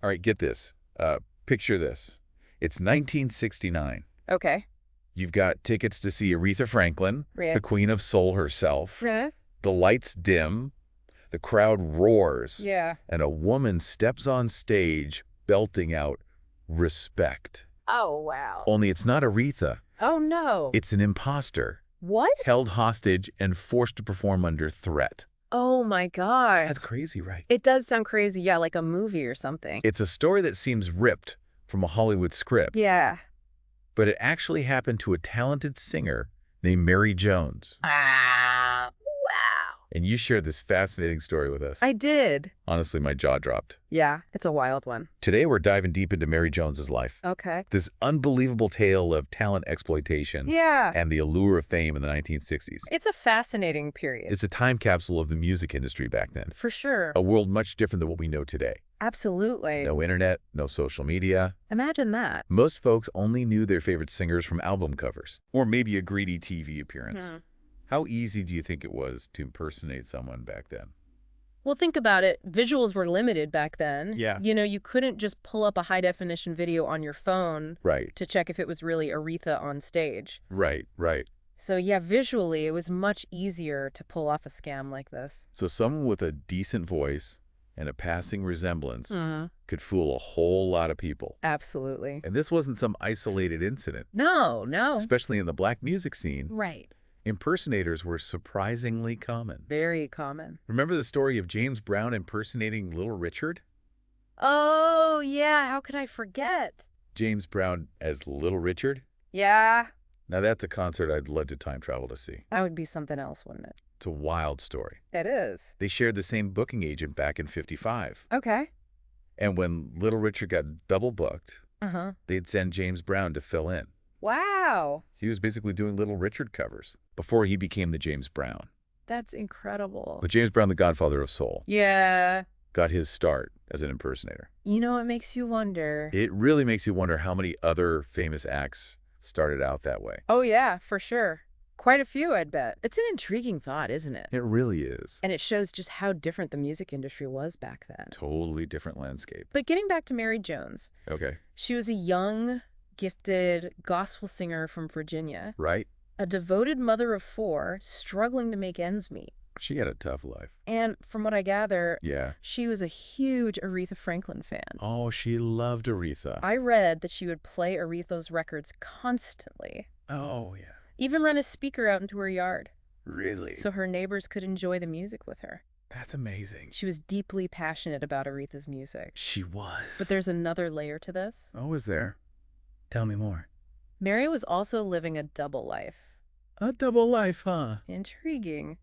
All right, get this. Picture this. It's 1969. Okay. You've got tickets to see Aretha Franklin, Right. the queen of soul herself. Yeah. The lights dim, the crowd roars, Yeah. and a woman steps on stage belting out respect. Oh, wow. Only it's not Aretha. Oh, no. It's an imposter, What? held hostage and forced to perform under threat. Oh, my gosh. That's crazy, right? It does sound crazy. Yeah, like a movie or something. It's a story that seems ripped from a Hollywood script, Yeah. but it actually happened to a talented singer named Mary Jones. Ah, wow. And you shared this fascinating story with us. I did. Honestly, my jaw dropped. Yeah, it's a wild one. Today, we're diving deep into Mary Jones's life. Okay. This unbelievable tale of talent exploitation Yeah. and the allure of fame in the 1960s. It's a fascinating period. It's a time capsule of the music industry back then. For sure. A world much different than what we know today. Absolutely. No internet, no social media. Imagine that. Most folks only knew their favorite singers from album covers, or maybe a greedy TV appearance. How easy do you think it was to impersonate someone back then? Well, think about it. Visuals were limited back then. Yeah. You know, you couldn't just pull up a high-definition video on your phone Right, to check if it was really Aretha on stage. right. So, yeah, visually, it was much easier to pull off a scam like this. So someone with a decent voice and a passing resemblance Uh-huh. could fool a whole lot of people. Absolutely. And this wasn't some isolated incident. No. Especially in the black music scene, Right. impersonators were surprisingly common. Very common. Remember the story of James Brown impersonating Little Richard? Oh, yeah. How could I forget? James Brown as Little Richard? Yeah. Now that's a concert I'd love to time travel to see. That would be something else, wouldn't it? It's a wild story. It is. They shared the same booking agent back in '55. Okay. And when Little Richard got double booked, Uh-huh. they'd send James Brown to fill in. Wow. He was basically doing Little Richard covers before he became the James Brown. That's incredible. But James Brown, the godfather of soul, Yeah. got his start as an impersonator. You know, it makes you wonder. It really makes you wonder how many other famous acts started out that way. Oh, yeah, for sure. Quite a few, I'd bet. It's an intriguing thought, isn't it? It really is. And it shows just how different the music industry was back then. Totally different landscape. But getting back to Mary Jones, Okay. she was a young, gifted gospel singer from Virginia, Right? a devoted mother of 4, struggling to make ends meet. She had a tough life. And from what I gather, Yeah. she was a huge Aretha Franklin fan. Oh, she loved Aretha. I read that she would play Aretha's records constantly, Oh, yeah. even run a speaker out into her yard Really? so her neighbors could enjoy the music with her. That's amazing. She was deeply passionate about Aretha's music. She was. But there's another layer to this. Oh, is there? Tell me more. Mary was also living a double life. A double life, huh? Intriguing.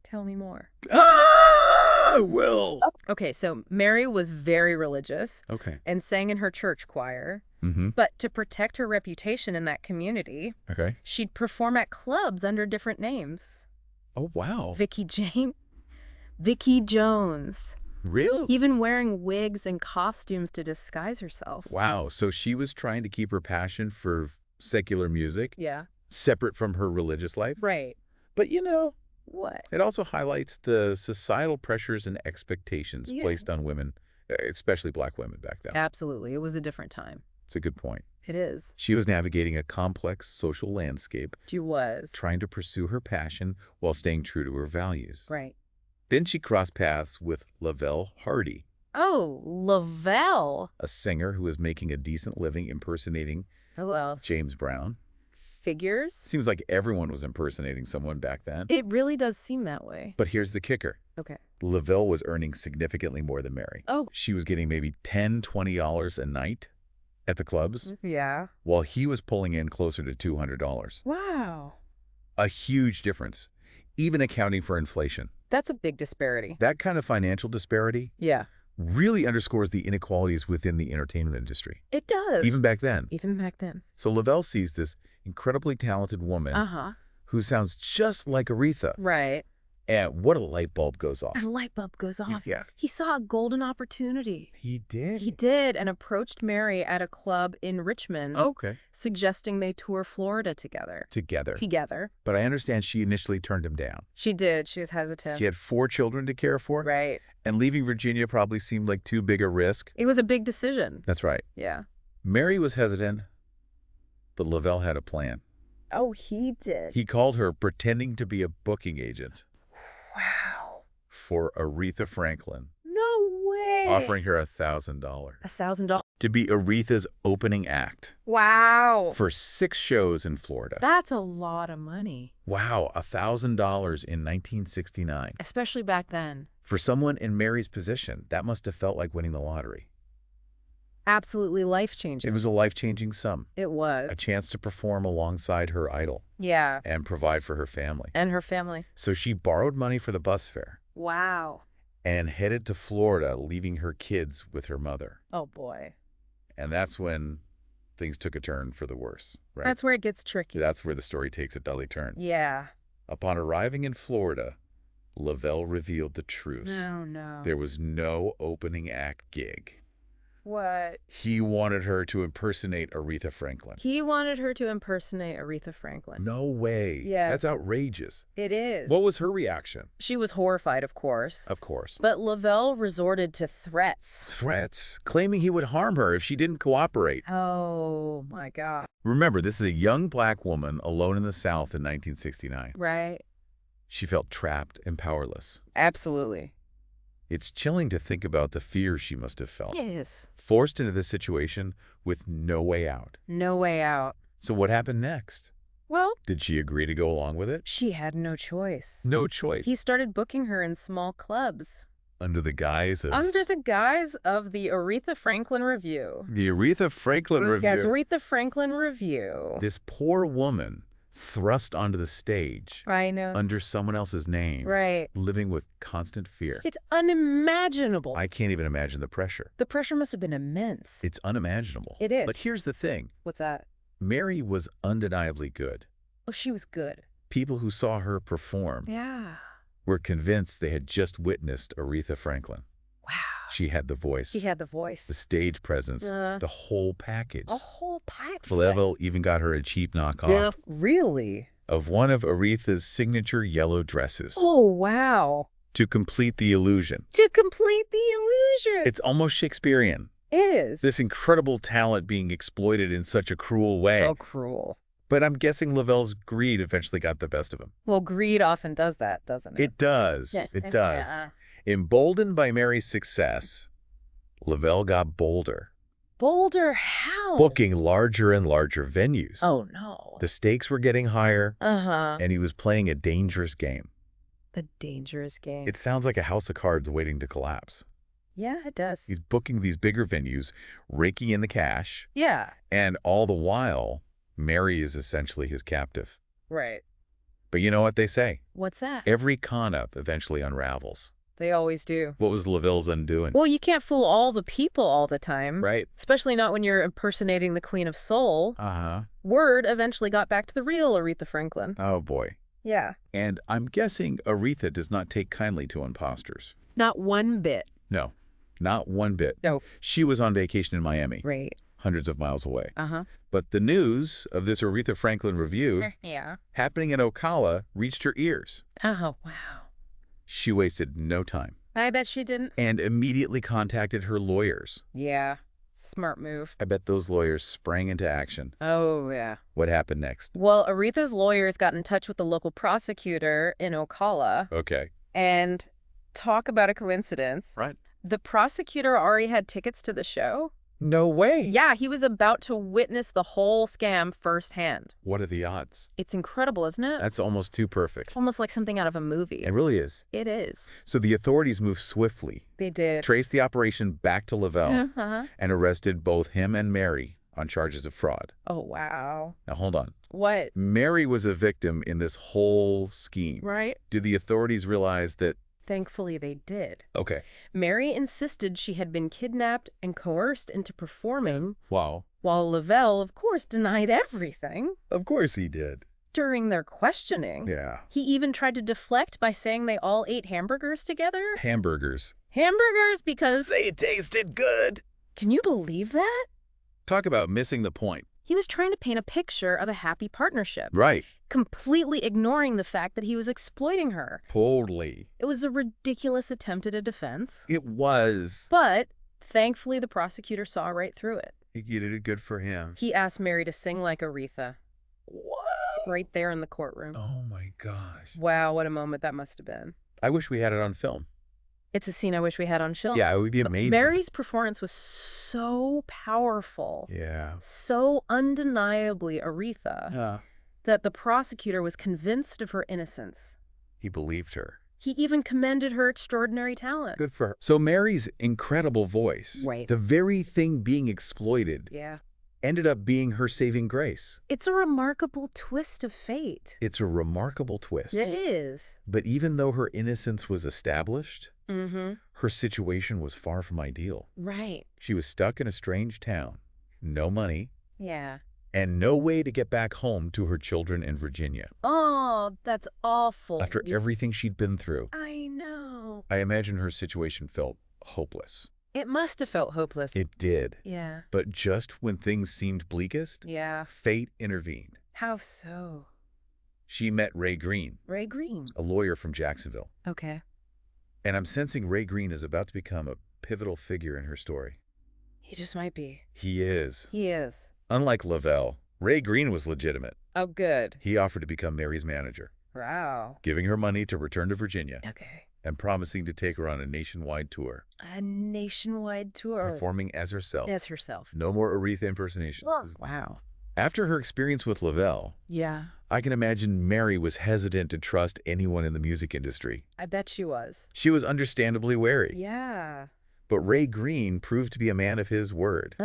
Tell me more. Ah, Will. Okay, so Mary was very religious Okay. and sang in her church choir. Mm-hmm. But to protect her reputation in that community, Okay. she'd perform at clubs under different names. Oh, wow. Vicky Jones. Really? Even wearing wigs and costumes to disguise herself. Wow. So she was trying to keep her passion for secular music Yeah. separate from her religious life. Right. But, What? it also highlights the societal pressures and expectations Yeah. placed on women, especially black women back then. Absolutely. It was a different time. It's a good point. It is. She was navigating a complex social landscape, She was. trying to pursue her passion while staying true to her values. Right. Then she crossed paths with Lavelle Hardy, Oh, Lavelle. a singer who was making a decent living impersonating Well, James Brown. figures? Seems like everyone was impersonating someone back then. It really does seem that way. But here's the kicker. Okay. Lavelle was earning significantly more than Mary. Oh. She was getting maybe $10, $20 a night at the clubs, Yeah. while he was pulling in closer to $200. Wow. A huge difference, even accounting for inflation. That's a big disparity. That kind of financial disparity Yeah. really underscores the inequalities within the entertainment industry, It does. even back then. Even back then. So Lavelle sees this incredibly talented woman Uh-huh. who sounds just like Aretha, Right. And what a light bulb goes off. A light bulb goes off. Yeah. He saw a golden opportunity. He did? He did, and approached Mary at a club in Richmond, Okay. suggesting they tour Florida together. Together. But I understand she initially turned him down. She did. She was hesitant. She had 4 children to care for. Right. And leaving Virginia probably seemed like too big a risk. It was a big decision. That's right. Yeah. Mary was hesitant, but Lavelle had a plan. Oh, he did. He called her pretending to be a booking agent Wow. for Aretha Franklin, No way. offering her $1,000 $1,000. to be Aretha's opening act Wow. for 6 shows in Florida. That's a lot of money. Wow, $1,000 in 1969. Especially back then. For someone in Mary's position, that must have felt like winning the lottery. Absolutely life-changing. It was a life-changing sum, It was. a chance to perform alongside her idol Yeah. and provide for her family. And her family. So she borrowed money for the bus fare Wow. and headed to Florida, leaving her kids with her mother. Oh, boy. And that's when things took a turn for the worse, right? That's where it gets tricky. That's where the story takes a dully turn. Yeah. Upon arriving in Florida, Lavelle revealed the truth. No. There was no opening act gig. What? He wanted her to impersonate Aretha Franklin. He wanted her to impersonate Aretha Franklin. No way. Yeah. That's outrageous. It is. What was her reaction? She was horrified, of course. Of course. But Lavelle resorted to threats. Threats, claiming he would harm her if she didn't cooperate. Oh, my God. Remember, this is a young black woman alone in the South in 1969. Right? She felt trapped and powerless. Absolutely. It's chilling to think about the fear she must have felt. Yes. Forced into this situation with no way out. No way out. So what happened next? Well, Did she agree to go along with it? she had no choice. No choice. He started booking her in small clubs. Under the guise of... Under the guise of the Aretha Franklin Review. The Aretha Franklin Review. Yes, Aretha Franklin Review. This poor woman thrust onto the stage I know. under someone else's name, Right. living with constant fear. It's unimaginable. I can't even imagine the pressure. The pressure must have been immense. It's unimaginable. It is. But here's the thing. What's that? Mary was undeniably good. Oh, she was good. People who saw her perform Yeah. were convinced they had just witnessed Aretha Franklin. Wow. She had the voice, She had the voice. the stage presence, Uh, the whole package. A whole pack. Lavelle even got her a cheap knockoff Yeah. Really? of one of Aretha's signature yellow dresses Oh, wow. to complete the illusion. To complete the illusion. It's almost Shakespearean. It is. This incredible talent being exploited in such a cruel way. So cruel. But I'm guessing Lavelle's greed eventually got the best of him. Well, greed often does that, doesn't it? It does. It does. Yeah. Emboldened by Mary's success, Lavelle got bolder, Bolder how? booking larger and larger venues. Oh, no. The stakes were getting higher, Uh-huh. and he was playing a dangerous game. A dangerous game. It sounds like a house of cards waiting to collapse. Yeah, it does. He's booking these bigger venues, raking in the cash, Yeah. and all the while, Mary is essentially his captive. Right. But you know what they say? What's that? Every con-up eventually unravels. They always do. What was Lavelle's undoing? Well, you can't fool all the people all the time. Right. Especially not when you're impersonating the Queen of Soul. Uh-huh. Word eventually got back to the real Aretha Franklin. Oh, boy. Yeah. And I'm guessing Aretha does not take kindly to imposters. Not one bit. No, not one bit. No. She was on vacation in Miami, Right. hundreds of miles away. Uh-huh. But the news of this Aretha Franklin review Yeah. happening in Ocala reached her ears. Oh, wow. She wasted no time I bet she didn't. and immediately contacted her lawyers. Yeah. Smart move. I bet those lawyers sprang into action. Oh, yeah. What happened next? Well, Aretha's lawyers got in touch with the local prosecutor in Ocala Okay. and talk about a coincidence. Right. The prosecutor already had tickets to the show. No way. Yeah, he was about to witness the whole scam firsthand. What are the odds? It's incredible, isn't it? That's almost too perfect. Almost like something out of a movie. It really is. It is. So the authorities moved swiftly, They did. traced the operation back to Lavelle, Uh-huh. and arrested both him and Mary on charges of fraud. Oh, wow. Now, hold on. What? Mary was a victim in this whole scheme. Right? Did the authorities realize that... Thankfully, they did. Okay. Mary insisted she had been kidnapped and coerced into performing, Wow. while Lavelle, of course, denied everything. Of course he did. during their questioning. Yeah. He even tried to deflect by saying they all ate hamburgers together. Hamburgers. Hamburgers because... They tasted good. Can you believe that? Talk about missing the point. He was trying to paint a picture of a happy partnership, Right. completely ignoring the fact that he was exploiting her. Totally. It was a ridiculous attempt at a defense, It was. but thankfully the prosecutor saw right through it. You did it good for him. He asked Mary to sing like Aretha, What? right there in the courtroom. Oh my gosh. Wow, what a moment that must have been. I wish we had it on film. It's a scene I wish we had on film. Yeah, it would be amazing. Mary's performance was so powerful, Yeah. so undeniably Aretha, that the prosecutor was convinced of her innocence. He believed her. He even commended her extraordinary talent. Good for her. So Mary's incredible voice, Right. the very thing being exploited, Yeah. ended up being her saving grace. It's a remarkable twist of fate. It's a remarkable twist. It is. But even though her innocence was established, Mm-hmm. her situation was far from ideal. Right. She was stuck in a strange town, no money, Yeah. and no way to get back home to her children in Virginia. Oh, that's awful. After everything she'd been through, I know. I imagine her situation felt hopeless. It must have felt hopeless. It did. Yeah. But just when things seemed bleakest, Yeah. fate intervened. How so? She met Ray Green, Ray Green. a lawyer from Jacksonville. Okay. And I'm sensing Ray Green is about to become a pivotal figure in her story. He just might be. He is. He is. Unlike Lavelle, Ray Green was legitimate. Oh, good. He offered to become Mary's manager, Wow. giving her money to return to Virginia Okay. and promising to take her on a nationwide tour, A nationwide tour. performing as herself. As herself. No more Aretha impersonations. Wow. After her experience with Lavelle, Yeah. I can imagine Mary was hesitant to trust anyone in the music industry. I bet she was. She was understandably wary. Yeah. But Ray Green proved to be a man of his word.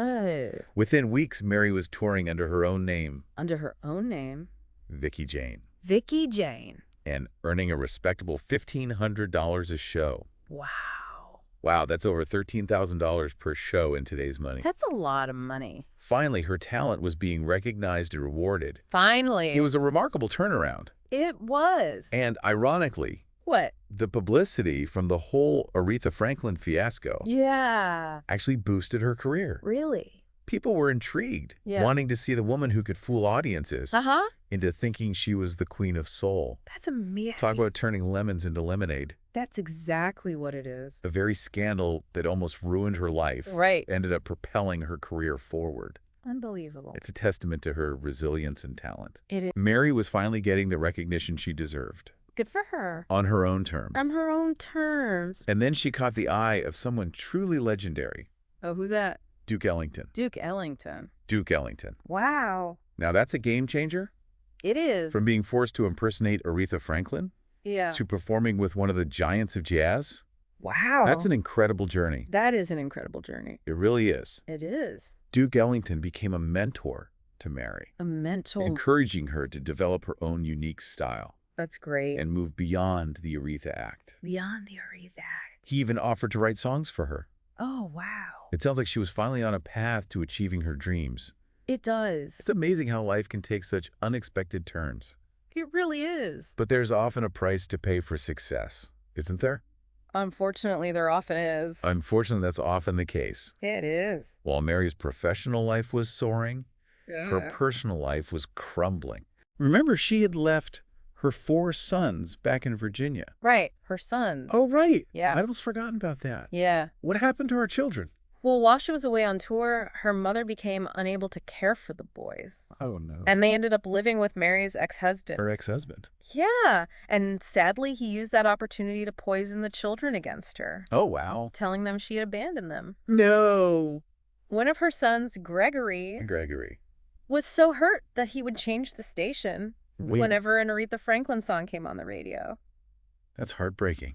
Within weeks, Mary was touring under her own name, Under her own name. Vicky Jane, Vicky Jane. and earning a respectable $1,500 a show. Wow. Wow, that's over $13,000 per show in today's money. That's a lot of money. Finally, her talent was being recognized and rewarded. Finally. It was a remarkable turnaround. It was. And ironically, What? the publicity from the whole Aretha Franklin fiasco Yeah. actually boosted her career. Really? People were intrigued, Yeah. wanting to see the woman who could fool audiences Uh-huh. into thinking she was the queen of soul. That's amazing. Talk about turning lemons into lemonade. That's exactly what it is. A very scandal that almost ruined her life Right. ended up propelling her career forward. Unbelievable. It's a testament to her resilience and talent. It is. Mary was finally getting the recognition she deserved, Good for her. on her own terms. On her own terms. And then she caught the eye of someone truly legendary, Oh, who's that? Duke Ellington. Duke Ellington. Duke Ellington. Wow. Now that's a game changer. It is. From being forced to impersonate Aretha Franklin Yeah. to performing with one of the giants of jazz. Wow. That's an incredible journey. That is an incredible journey. It really is. It is. Duke Ellington became a mentor to Mary, A mental. encouraging her to develop her own unique style That's great. and move beyond the Aretha act. Beyond the Aretha. He even offered to write songs for her. Oh, wow. It sounds like she was finally on a path to achieving her dreams. It does. It's amazing how life can take such unexpected turns. It really is. But there's often a price to pay for success, isn't there? Unfortunately, there often is. Unfortunately, that's often the case. It is. While Mary's professional life was soaring, her personal life was crumbling. Remember, she had left her 4 sons back in Virginia. Right. Her sons. Oh, right. Yeah. I'd almost forgotten about that. Yeah. What happened to her children? Well, while she was away on tour, her mother became unable to care for the boys. Oh, no. And they ended up living with Mary's ex-husband. Her ex-husband. Yeah. And sadly, he used that opportunity to poison the children against her, Oh, wow. telling them she had abandoned them. No. One of her sons, Gregory, Gregory. was so hurt that he would change the station Wait. whenever an Aretha Franklin song came on the radio. That's heartbreaking.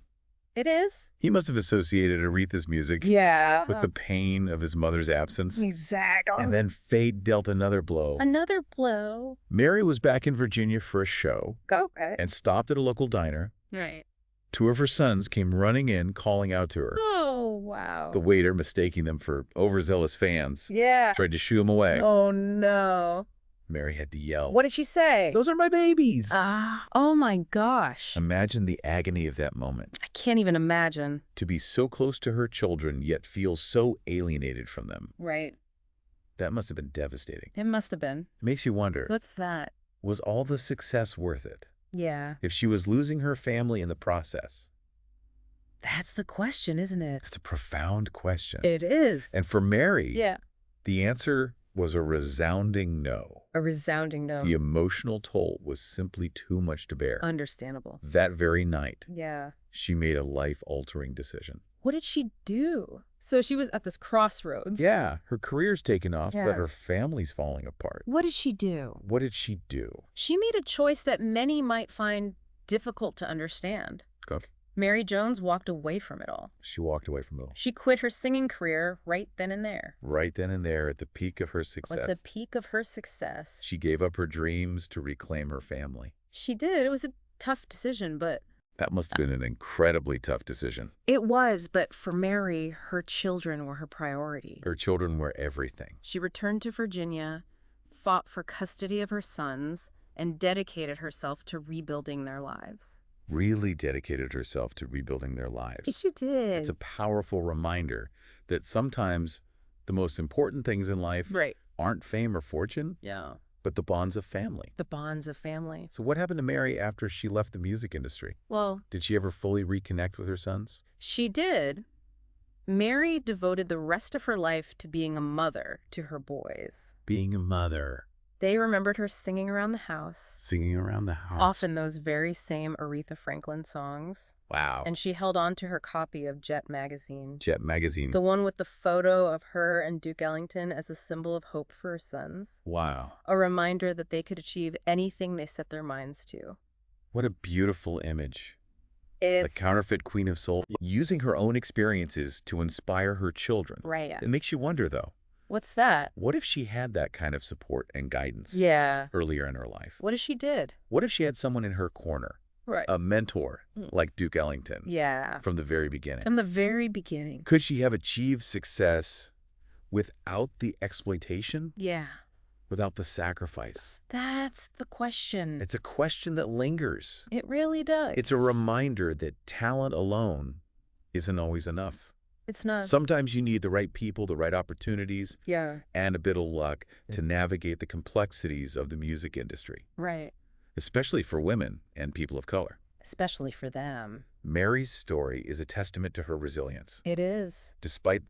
It is? He must have associated Aretha's music Yeah. with the pain of his mother's absence. Exactly. And then fate dealt another blow. Another blow. Mary was back in Virginia for a show Okay. and stopped at a local diner. Right. 2 of her sons came running in, calling out to her. Oh, wow. The waiter, mistaking them for overzealous fans, Yeah. tried to shoo them away. Oh, no. Mary had to yell, What did she say? "Those are my babies!" Oh my gosh. Imagine the agony of that moment. I can't even imagine. To be so close to her children, yet feel so alienated from them. Right. That must have been devastating. It must have been. It makes you wonder, What's that? was all the success worth it? Yeah. If she was losing her family in the process? That's the question, isn't it? It's a profound question. It is. And for Mary, Yeah. the answer was a resounding no. A resounding no. The emotional toll was simply too much to bear. Understandable. That very night, Yeah. she made a life-altering decision. What did she do? So she was at this crossroads. Yeah, her career's taken off, Yeah. but her family's falling apart. What did she do? What did she do? She made a choice that many might find difficult to understand. Go. Mary Jones walked away from it all. She walked away from it all. She quit her singing career right then and there. Right then and there, at the peak of her success. At the peak of her success. She gave up her dreams to reclaim her family. She did. It was a tough decision, but... That must have been an incredibly tough decision. It was, but for Mary, her children were her priority. Her children were everything. She returned to Virginia, fought for custody of her sons, and dedicated herself to rebuilding their lives. Really dedicated herself to rebuilding their lives. She did. It's a powerful reminder that sometimes the most important things in life aren't fame or fortune, but the bonds of family. The bonds of family. So what happened to Mary after she left the music industry? Well, did she ever fully reconnect with her sons? She did. Mary devoted the rest of her life to being a mother to her boys. Being a mother. They remembered her singing around the house. Singing around the house. Often those very same Aretha Franklin songs. Wow. And she held on to her copy of Jet magazine. Jet magazine. The one with the photo of her and Duke Ellington as a symbol of hope for her sons. Wow. A reminder that they could achieve anything they set their minds to. What a beautiful image. It's the counterfeit queen of soul, using her own experiences to inspire her children. Right. It makes you wonder, though. What's that? What if she had that kind of support and guidance earlier in her life? What if she did? What if she had someone in her corner, a mentor like Duke Ellington from the very beginning? From the very beginning. Could she have achieved success without the exploitation? Yeah. Without the sacrifice? That's the question. It's a question that lingers. It really does. It's a reminder that talent alone isn't always enough. It's not. Sometimes you need the right people, the right opportunities, and a bit of luck to navigate the complexities of the music industry. Right. Especially for women and people of color. Especially for them. Mary's story is a testament to her resilience. It is. Despite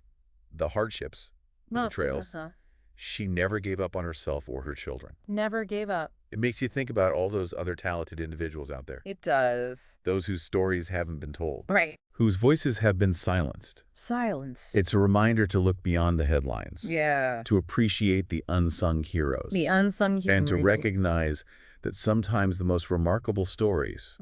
the hardships, the betrayals, she never gave up on herself or her children. Never gave up. It makes you think about all those other talented individuals out there. It does. Those whose stories haven't been told. Right. Whose voices have been silenced. Silence. It's a reminder to look beyond the headlines. Yeah. To appreciate the unsung heroes. The unsung heroes. And to recognize that sometimes the most remarkable stories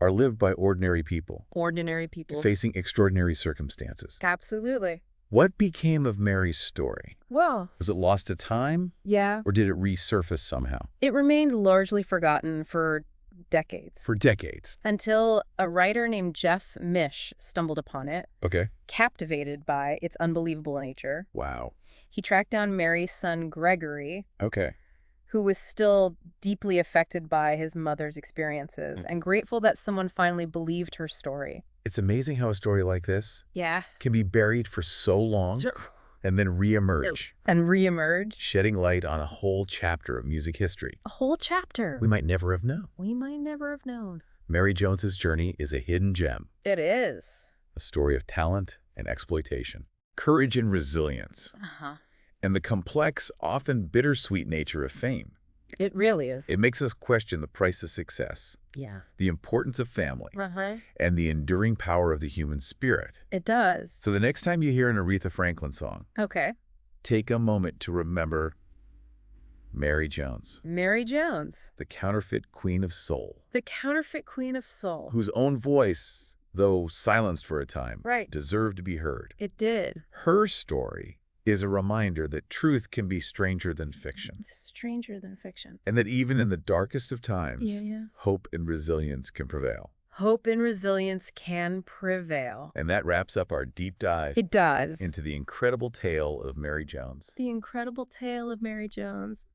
are lived by ordinary people. Ordinary people. Facing extraordinary circumstances. Absolutely. What became of Mary's story? Well, was it lost to time? Yeah. Or did it resurface somehow? It remained largely forgotten for decades. For decades. Until a writer named Jeff Mish stumbled upon it. Okay. Captivated by its unbelievable nature. Wow. He tracked down Mary's son, Gregory. Okay. Who was still deeply affected by his mother's experiences and grateful that someone finally believed her story. It's amazing how a story like this can be buried for so long and then reemerge. And reemerge. Shedding light on a whole chapter of music history. A whole chapter. We might never have known. We might never have known. Mary Jones's journey is a hidden gem. It is. A story of talent and exploitation. Courage and resilience. And the complex, often bittersweet nature of fame. It really is. It makes us question the price of success. Yeah. The importance of family. And the enduring power of the human spirit. It does. So the next time you hear an Aretha Franklin song, take a moment to remember Mary Jones. Mary Jones. The counterfeit queen of soul. The counterfeit queen of soul. Whose own voice, though silenced for a time, deserved to be heard. It did. Her story is a reminder that truth can be stranger than fiction. Stranger than fiction. And that even in the darkest of times, hope and resilience can prevail. Hope and resilience can prevail. And that wraps up our deep dive. It does. Into the incredible tale of Mary Jones. The incredible tale of Mary Jones.